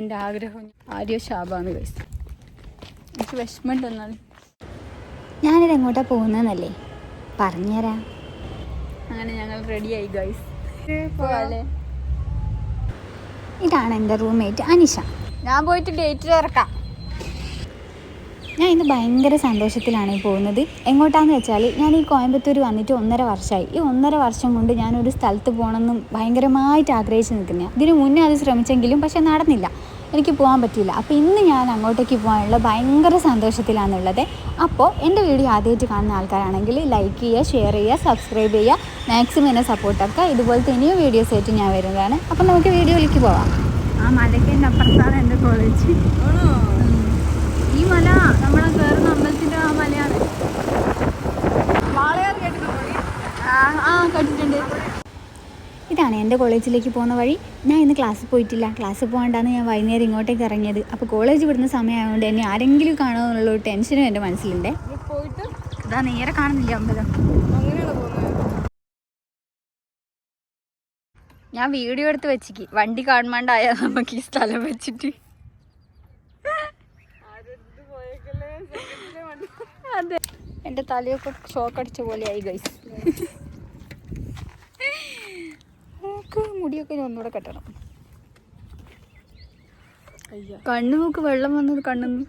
എൻ്റെ ആഗ്രഹം ആര്യ ശാപാന്ന് ഗൈസ്. എനിക്ക് വിഷമമുണ്ട്. എന്നാൽ ഞാനിത് എങ്ങോട്ടാണ് പോകുന്നതെന്നല്ലേ പറഞ്ഞുതരാം. അങ്ങനെ ഞങ്ങൾ റെഡിയായി ഗൈസ്, പോവാല്ലേ. ഇതാണ് എൻ്റെ റൂംമേറ്റ് അനിഷ. ഞാൻ പോയിട്ട് ഡേറ്റ് തുറക്കാം. ഞാൻ ഇന്ന് ഭയങ്കര സന്തോഷത്തിലാണ് പോകുന്നത്. എങ്ങോട്ടാന്ന് വെച്ചാൽ ഞാൻ ഈ കോയമ്പത്തൂർ വന്നിട്ട് 1.5 വർഷമായി. ഈ 1.5 വർഷം കൊണ്ട് ഞാനൊരു സ്ഥലത്ത് പോകണമെന്നും ഭയങ്കരമായിട്ട് ആഗ്രഹിച്ച് നിൽക്കുന്നതാണ്. ഇതിന് മുന്നേ അത് ശ്രമിച്ചെങ്കിലും പക്ഷെ നടന്നില്ല, എനിക്ക് പോകാൻ പറ്റിയില്ല. അപ്പോൾ ഇന്ന് ഞാൻ അങ്ങോട്ടേക്ക് പോകാനുള്ള ഭയങ്കര സന്തോഷത്തിലാണുള്ളത്. അപ്പോൾ എൻ്റെ വീഡിയോ ആദ്യമായിട്ട് കാണുന്ന ആൾക്കാരാണെങ്കിൽ ലൈക്ക് ചെയ്യുക, ഷെയർ ചെയ്യുക, സബ്സ്ക്രൈബ് ചെയ്യുക, മാക്സിമം എന്നെ സപ്പോർട്ടാക്കുക. ഇതുപോലത്തെ ഇനിയും വീഡിയോസ് ആയിട്ട് ഞാൻ വരുന്നതാണ്. അപ്പോൾ നമുക്ക് വീഡിയോയിലേക്ക് പോവാം. ആ മലയ്ക്കൻ്റെ അപ്പുറത്താണ് എൻ്റെ കോളേജ്. ഈ മല നമ്മളെ കയറുന്ന അമ്പലത്തിൻ്റെ ആ മലയാണ്. വാളയാർ കേട്ടിട്ടുണ്ട്. ഇതാണ് എൻ്റെ കോളേജിലേക്ക് പോകുന്ന വഴി. ഞാൻ ഇന്ന് ക്ലാസ്സിൽ പോയിട്ടില്ല. ക്ലാസ്സിൽ പോകണ്ടാന്ന് ഞാൻ വൈകുന്നേരം ഇങ്ങോട്ടേക്ക് ഇറങ്ങിയത്. അപ്പോൾ കോളേജ് വിടുന്ന സമയമായതുകൊണ്ട് എന്നെ ആരെങ്കിലും കാണുമോ എന്നുള്ള ഒരു ടെൻഷനും എൻ്റെ മനസ്സിലുണ്ട്. പോയിട്ട് ഇതാ നേരെ കാണുന്നില്ല അമ്പലം. അങ്ങനെയാണ് പോകുന്നത്. ഞാൻ വീഡിയോ എടുത്ത് വെച്ചിക്ക്, വണ്ടി കാണാണ്ടായാൽ നമുക്ക് ഈ സ്ഥലം വെച്ചിട്ട്. അതെ, എൻ്റെ തലയൊക്കെ ഷോക്ക് അടിച്ച പോലെയായി ഗൈസ്. മുടിയൊക്കെ ഞാൻ ഒന്നുകൂടെ കെട്ടണം. കണ്ണുമൊക്കെ വെള്ളം വന്നത് കണ്ണുന്നു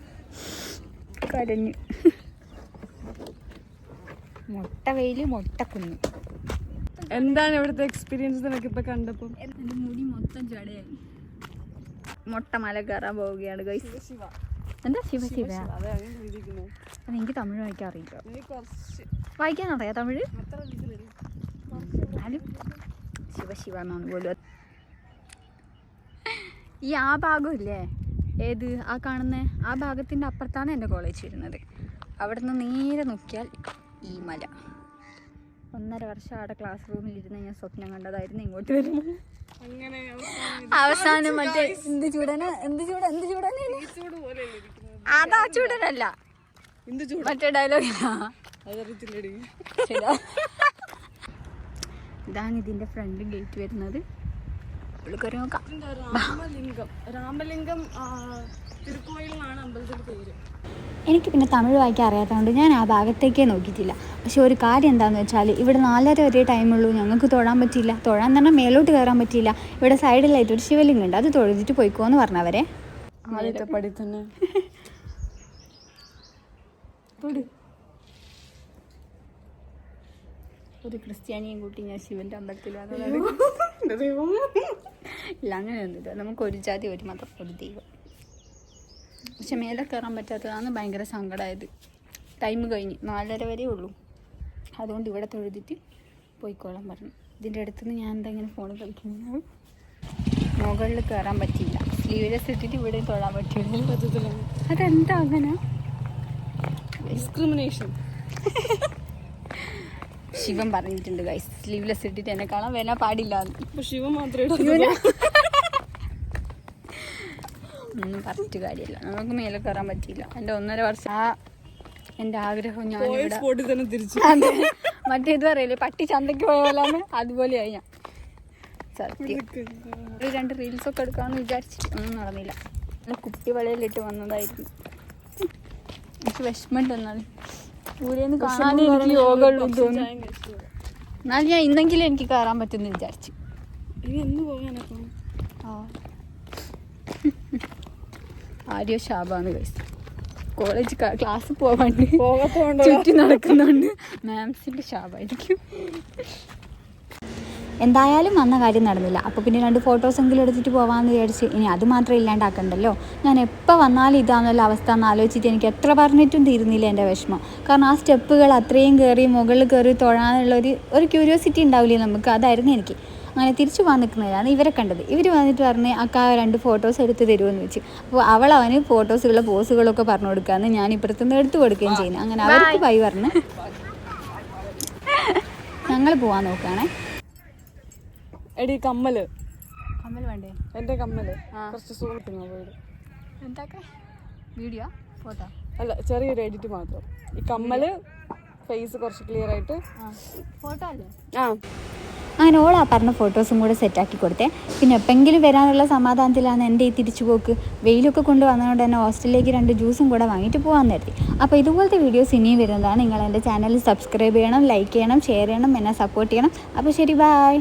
കരഞ്ഞു. മുട്ട വെയില് മുട്ടക്കുന്ന്. എന്താണ് ഇവിടുത്തെ എക്സ്പീരിയൻസ് നിനക്ക് ഇപ്പൊ കണ്ടപ്പോ? എൻ്റെ മുടി മൊത്തം ജടയായി. മുട്ട മല കയറാൻ പോവുകയാണ് ഗൈസ്. എന്താ ശിവ? അത് എനിക്ക് തമിഴ് വായിക്കാൻ അറിയില്ല. വായിക്കാൻ അറിയാം തമിഴ്, എന്നാലും ശിവ എന്നാണ് പോലും. ഈ ആ ഭാഗമില്ലേ, ഏത് ആ കാണുന്ന ആ ഭാഗത്തിൻ്റെ അപ്പുറത്താണ് എൻ്റെ കോളേജ് വരുന്നത്. അവിടെ നിന്ന് നേരെ നോക്കിയാൽ ഈ മല. 1.5 വർഷം അവിടെ ക്ലാസ് റൂമിലിരുന്ന് ഞാൻ സ്വപ്നം കണ്ടതായിരുന്നു ഇങ്ങോട്ട് വരുന്നത്. അവസാനം മറ്റേ എന്ത് ചൂടന അതാ ചൂടനല്ല, മറ്റേ ഡയലോഗ്. ഇതാണ് ഇതിന്റെ ഫ്രണ്ട് ഗേറ്റ് വരുന്നത്. രാമലിംഗം തിരുക്കോയിലാണ് അമ്പലത്തിന്റെ പേര്. എനിക്ക് പിന്നെ തമിഴ് വായിക്കാൻ അറിയാത്തതുകൊണ്ട് ഞാൻ ആ ഭാഗത്തേക്കേ നോക്കിയിട്ടില്ല. പക്ഷെ ഒരു കാര്യം എന്താണെന്ന് വെച്ചാൽ ഇവിടെ 4:30 വരെ ടൈമുള്ളൂ. ഞങ്ങൾക്ക് തൊഴാൻ പറ്റിയില്ല. തൊഴാൻ തന്നെ മേലോട്ട് കയറാൻ പറ്റിയില്ല. ഇവിടെ സൈഡിലായിട്ട് ഒരു ശിവലിംഗം ഉണ്ട്, അത് തൊഴുതിട്ട് പോയിക്കോന്ന് പറഞ്ഞവരെ. ആദ്യത്തെ പടി തന്നെ ഒരു ക്രിസ്ത്യാനിയും കൂട്ടി ഞാൻ ശിവന്റെ അമ്പലത്തിലാണ്. ഇല്ല, അങ്ങനെയൊന്നുമില്ല. നമുക്ക് ഒരു ജാതി ഒരു മതം ഒരു ദൈവം. പക്ഷെ മേലെ കയറാൻ പറ്റാത്തതാണ് ഭയങ്കര സങ്കടമായത്. ടൈം കഴിഞ്ഞ് 4:30 വരെ ഉള്ളൂ. അതുകൊണ്ട് ഇവിടെ തൊഴുതിട്ട് പോയിക്കോളാൻ പറഞ്ഞു. ഇതിൻ്റെ അടുത്തുനിന്ന് ഞാൻ എന്താ ഇങ്ങനെ ഫോണിൽ കളിക്കുന്നത്. മുകളിൽ കയറാൻ പറ്റിയില്ല. സ്ലീവ്ലെസ് ഇട്ടിട്ട് ഇവിടെ തൊഴാൻ പറ്റില്ല. അതെന്താ അങ്ങനെ? ഡിസ്ക്രിമിനേഷൻ. ശിവൻ പറഞ്ഞിട്ടുണ്ട് ഗൈസ്, സ്ലീവ്ലെസ് ഇട്ടിട്ട് എന്നെ കാണാൻ വരാൻ പാടില്ല. ശിവൻ മാത്രമേ ഒന്നും പറഞ്ഞിട്ട് കാര്യമില്ല. നമുക്ക് മേലെ കയറാൻ പറ്റിയില്ല. എൻ്റെ 1.5 വർഷം എൻ്റെ ആഗ്രഹം ഞാൻ അതെ മറ്റേത് പറയില്ലേ പട്ടി ചന്തയ്ക്ക് പോയാലാണ് അതുപോലെയായി ഞാൻ. സത്യം. 2 റീൽസൊക്കെ എടുക്കാമെന്ന് വിചാരിച്ചിട്ട് ഒന്നും നടന്നില്ല. നല്ല കുട്ടി വളയിലിട്ട് വന്നതായിരുന്നു. എനിക്ക് വിഷമമുണ്ട്. എന്നാലും ഊരേന്ന് കാണാൻ എനിക്ക് യോഗമുള്ളൂ തോന്നുന്നു. എന്നാലും ഞാൻ ഇന്നെങ്കിലും എനിക്ക് കയറാൻ പറ്റുമെന്ന് വിചാരിച്ചു. ആര്യ ശാപാന്ന് ഗൈസ്. കോളേജ് ക്ലാസ് പോവാണ്ട് ചുറ്റി നടക്കുന്നുണ്ട്. മാംസിന്റെ ശാപായിരിക്കും. എന്തായാലും വന്ന കാര്യം നടന്നില്ല. അപ്പോൾ പിന്നെ 2 ഫോട്ടോസെങ്കിലും എടുത്തിട്ട് പോകാമെന്ന് വിചാരിച്ച്. ഇനി അത് മാത്രം ഇല്ലാണ്ടാക്കണ്ടല്ലോ. ഞാൻ എപ്പോൾ വന്നാലും ഇതാണെന്നുള്ള അവസ്ഥ എന്ന് ആലോചിച്ചിട്ട് എനിക്ക് എത്ര പറഞ്ഞിട്ടും തീരുന്നില്ല എൻ്റെ വിഷമം. കാരണം ആ സ്റ്റെപ്പുകൾ അത്രയും കയറി മുകളിൽ കയറി തൊഴാനുള്ള ഒരു ക്യൂരിയോസിറ്റി ഉണ്ടാവില്ലേ നമുക്ക്, അതായിരുന്നു എനിക്ക്. അങ്ങനെ തിരിച്ചു പോകാൻ നിൽക്കുന്നതാണ് ഇവരെ കണ്ടത്. ഇവർ വന്നിട്ട് പറഞ്ഞ് അക്കാ 2 ഫോട്ടോസ് എടുത്ത് തരുമെന്ന് വെച്ച്. അപ്പോൾ അവന് ഫോട്ടോസുകളും പോസുകളൊക്കെ പറഞ്ഞു കൊടുക്കാമെന്ന് ഞാൻ ഇപ്പുറത്തുനിന്ന് എടുത്തു കൊടുക്കുകയും ചെയ്യുന്നു. അങ്ങനെ അവർക്ക് ബൈ പറഞ്ഞ് ഞങ്ങൾ പോകാൻ നോക്കുകയാണേ. എടി കമ്മല് വേണ്ടേ? എന്റെ കമ്മല് കുറച്ച് സൂട്ടിങ്ങോ പോയത്. എന്താക്കെ വീഡിയോ ഫോട്ടോ അല്ല, ചെറിയൊരു എഡിറ്റ് മാത്രം. ഈ കമ്മല് ഫേസ് കുറച്ച് ക്ലിയർ ആയിട്ട് ഫോട്ടോ അല്ലേ? അങ്ങനെ ഓൾ ആ പറഞ്ഞ ഫോട്ടോസും കൂടെ സെറ്റാക്കി കൊടുത്തേ. പിന്നെ എപ്പെങ്കിലും വരാനുള്ള സമാധാനത്തിലാണ് എൻ്റെ ഈ തിരിച്ചു പോക്ക്. വെയിലൊക്കെ കൊണ്ട് വന്നതുകൊണ്ട് തന്നെ ഹോസ്റ്റലിലേക്ക് 2 ജ്യൂസും കൂടെ വാങ്ങിയിട്ട് പോകാൻ നേരത്തി. അപ്പോൾ ഇതുപോലത്തെ വീഡിയോസ് ഇനിയും വരുന്നതാണ്. നിങ്ങൾ എൻ്റെ ചാനൽ സബ്സ്ക്രൈബ് ചെയ്യണം, ലൈക്ക് ചെയ്യണം, ഷെയർ ചെയ്യണം, എന്നെ സപ്പോർട്ട് ചെയ്യണം. അപ്പോൾ ശരി, ബൈ.